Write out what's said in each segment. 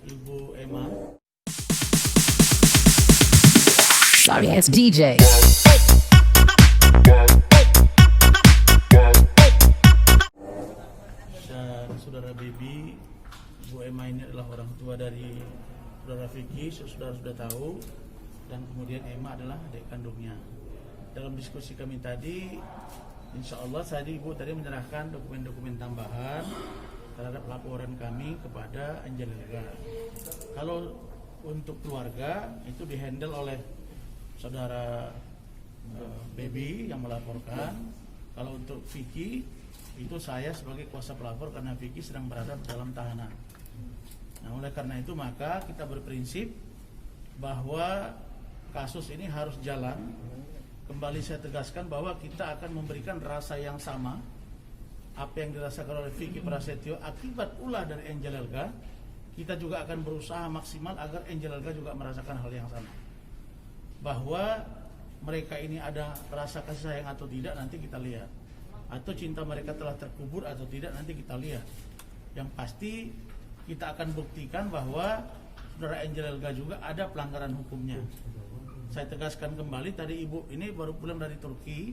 Ibu Emma. Sorry, it's DJ. Dan saudara Baby, Bu Emma ini adalah orang tua dari saudara Vicky, saudara sudah tahu. Dan kemudian Emma adalah adik kandungnya. Dalam diskusi kami tadi, insya Allah tadi Ibu tadi menyerahkan dokumen-dokumen tambahan terhadap laporan kami kepada Angel Elga. Kalau untuk keluarga itu dihandle oleh saudara Baby yang melaporkan. Kalau untuk Vicky itu saya sebagai kuasa pelapor karena Vicky sedang berada dalam tahanan. Nah, oleh karena itu maka kita berprinsip bahwa kasus ini harus jalan. Kembali saya tegaskan bahwa kita akan memberikan rasa yang sama apa yang dirasakan oleh Vicky Prasetyo akibat ulah dari Angel Elga. Kita juga akan berusaha maksimal agar Angel Elga juga merasakan hal yang sama. Bahwa mereka ini ada rasa kasih sayang atau tidak nanti kita lihat. Atau cinta mereka telah terkubur atau tidak nanti kita lihat. Yang pasti kita akan buktikan bahwa saudara Angel Elga juga ada pelanggaran hukumnya. Saya tegaskan kembali, tadi ibu ini baru pulang dari Turki,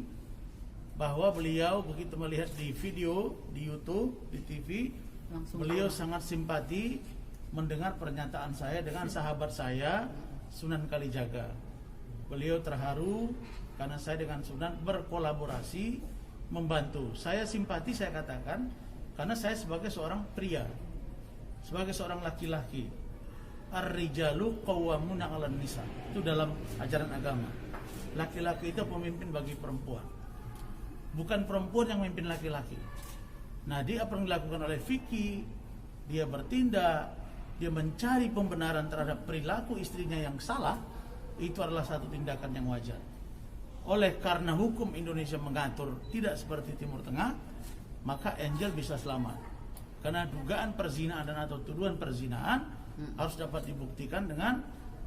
bahwa beliau begitu melihat di video, di YouTube, di TV, beliau sangat simpati mendengar pernyataan saya dengan sahabat saya, Sunan Kalijaga. Beliau terharu karena saya dengan Sunan berkolaborasi, membantu. Saya simpati, saya katakan, karena saya sebagai seorang pria, sebagai seorang laki-laki. Ar-rijalu qawwamuna 'alan nisa. Itu dalam ajaran agama. Laki-laki itu pemimpin bagi perempuan. Bukan perempuan yang memimpin laki-laki. Nah, dia apa yang dilakukan oleh Vicky, dia bertindak, dia mencari pembenaran terhadap perilaku istrinya yang salah, itu adalah satu tindakan yang wajar. Oleh karena hukum Indonesia mengatur tidak seperti Timur Tengah, maka Angel bisa selamat. Karena dugaan perzinahan dan atau tuduhan perzinahan harus dapat dibuktikan dengan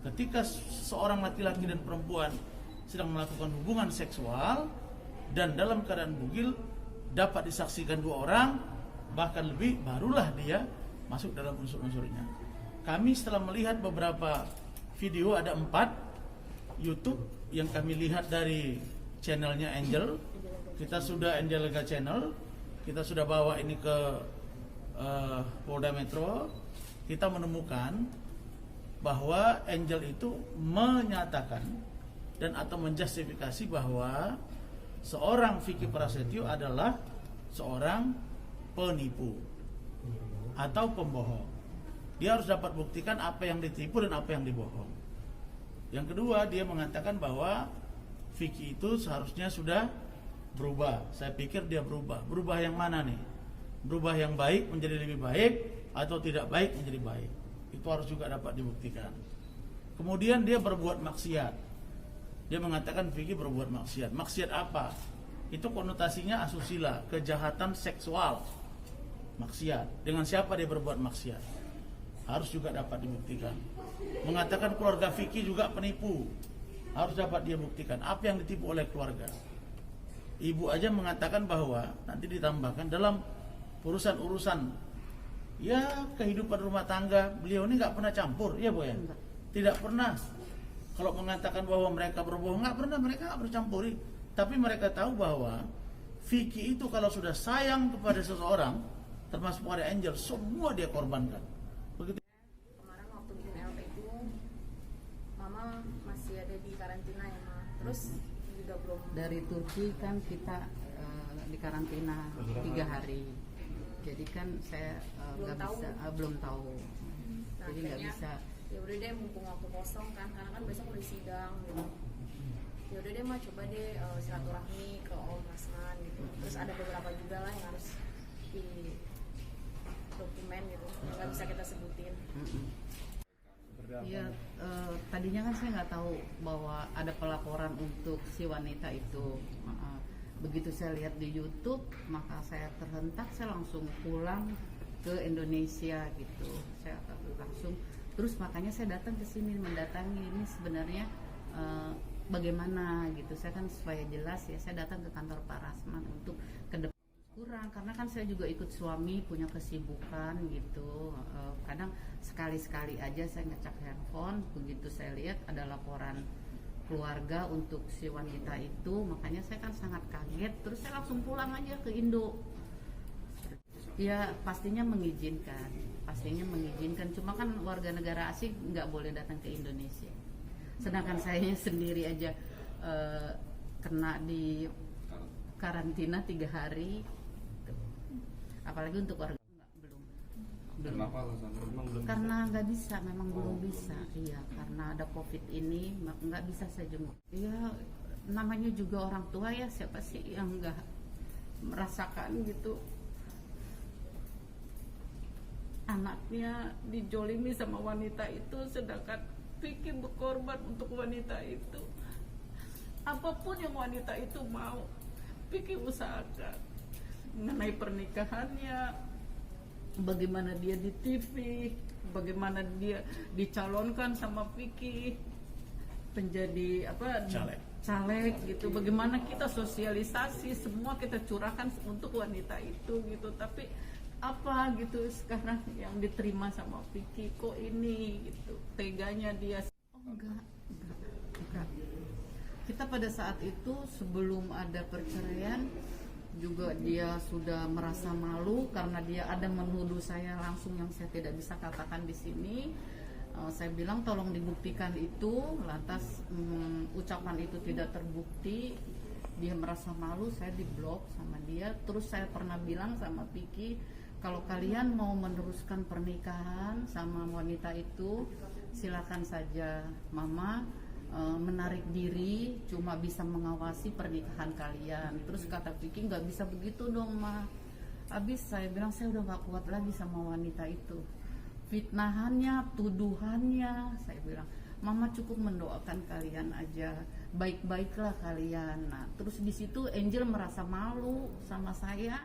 ketika seorang laki-laki dan perempuan sedang melakukan hubungan seksual dan dalam keadaan bugil dapat disaksikan dua orang bahkan lebih, barulah dia masuk dalam unsur-unsurnya. Kami setelah melihat beberapa video, ada 4 YouTube yang kami lihat dari channelnya Angel. Kita sudah Angel Elga Channel, kita sudah bawa ini ke Polda Metro. Kita menemukan bahwa Angel itu menyatakan dan atau menjustifikasi bahwa seorang Vicky Prasetyo adalah seorang penipu atau pembohong. Dia harus dapat buktikan apa yang ditipu dan apa yang dibohong. Yang kedua, dia mengatakan bahwa Vicky itu seharusnya sudah berubah. Saya pikir dia berubah. Berubah yang mana nih? Berubah yang baik menjadi lebih baik atau tidak baik menjadi baik. Itu harus juga dapat dibuktikan. Kemudian dia berbuat maksiat. Dia mengatakan Vicky berbuat maksiat. Maksiat apa? Itu konotasinya asusila, kejahatan seksual. Maksiat. Dengan siapa dia berbuat maksiat? Harus juga dapat dibuktikan. Mengatakan keluarga Vicky juga penipu. Harus dapat dia buktikan apa yang ditipu oleh keluarga. Ibu aja mengatakan bahwa nanti ditambahkan dalam urusan-urusan ya kehidupan rumah tangga, beliau ini nggak pernah campur, ya Bu ya? Tidak pernah. Kalau mengatakan bahwa mereka berbohong, nggak pernah, mereka nggak bercampuri. Tapi mereka tahu bahwa Vicky itu kalau sudah sayang kepada seseorang, termasuk pada Angel, semua dia korbankan. Begitu. Kemarin waktu bikin LP itu, Mama masih ada di karantina ya, Ma. Terus juga belum. Dari Turki kan kita di karantina 3 hari. Jadi kan saya belum tahu. Nah, Jadi nggak bisa. Ya udah deh, mumpung waktu kosong kan, karena kan besok udah sidang gitu. Ya udah deh, Ma, coba deh silaturahmi ke Om Rasman gitu. Terus ada beberapa juga lah yang harus di dokumen gitu, yang nggak bisa kita sebutin. Iya, tadinya kan saya nggak tahu bahwa ada pelaporan untuk si wanita itu. Begitu saya lihat di YouTube, maka saya terhentak, saya langsung pulang ke Indonesia gitu. Saya langsung, terus makanya saya datang ke sini mendatangi ini sebenarnya bagaimana gitu. Saya kan supaya jelas ya, saya datang ke kantor Pak Rasman untuk ke depan kurang karena kan saya juga ikut suami punya kesibukan gitu. Kadang sekali-sekali aja saya ngecek handphone, begitu saya lihat ada laporan keluarga untuk si wanita itu, makanya saya kan sangat kaget, terus saya langsung pulang aja ke Indo. Ya pastinya mengizinkan, cuma kan warga negara asing nggak boleh datang ke Indonesia. Sedangkan saya sendiri aja kena di karantina 3 hari, apalagi untuk warga belum. Kenapa alasannya? Memang belum Karena nggak bisa, memang belum bisa. Iya, karena ada COVID ini nggak bisa saya jenguk. Iya, namanya juga orang tua ya, siapa sih yang nggak merasakan gitu anaknya dijolimi sama wanita itu, sedangkan Vicky berkorban untuk wanita itu. Apapun yang wanita itu mau, Vicky usahakan. Mengenai pernikahannya, bagaimana dia di TV, bagaimana dia dicalonkan sama Vicky menjadi caleg gitu, bagaimana kita sosialisasi, semua kita curahkan untuk wanita itu gitu. Tapi apa gitu sekarang yang diterima sama Vicky kok ini gitu, teganya dia. Enggak. Kita pada saat itu sebelum ada perceraian juga dia sudah merasa malu karena dia ada menuduh saya langsung yang saya tidak bisa katakan di sini. Saya bilang tolong dibuktikan itu, lantas ucapan itu tidak terbukti. Dia merasa malu, saya diblok sama dia. Terus saya pernah bilang sama Vicky, kalau kalian mau meneruskan pernikahan sama wanita itu, silakan saja. Mama menarik diri, cuma bisa mengawasi pernikahan kalian. Terus kata Vicky, nggak bisa begitu dong Ma. Habis saya bilang saya udah nggak kuat lagi sama wanita itu, fitnahannya, tuduhannya. Saya bilang Mama cukup mendoakan kalian aja, baik-baiklah kalian. Nah terus di situ Angel merasa malu sama saya.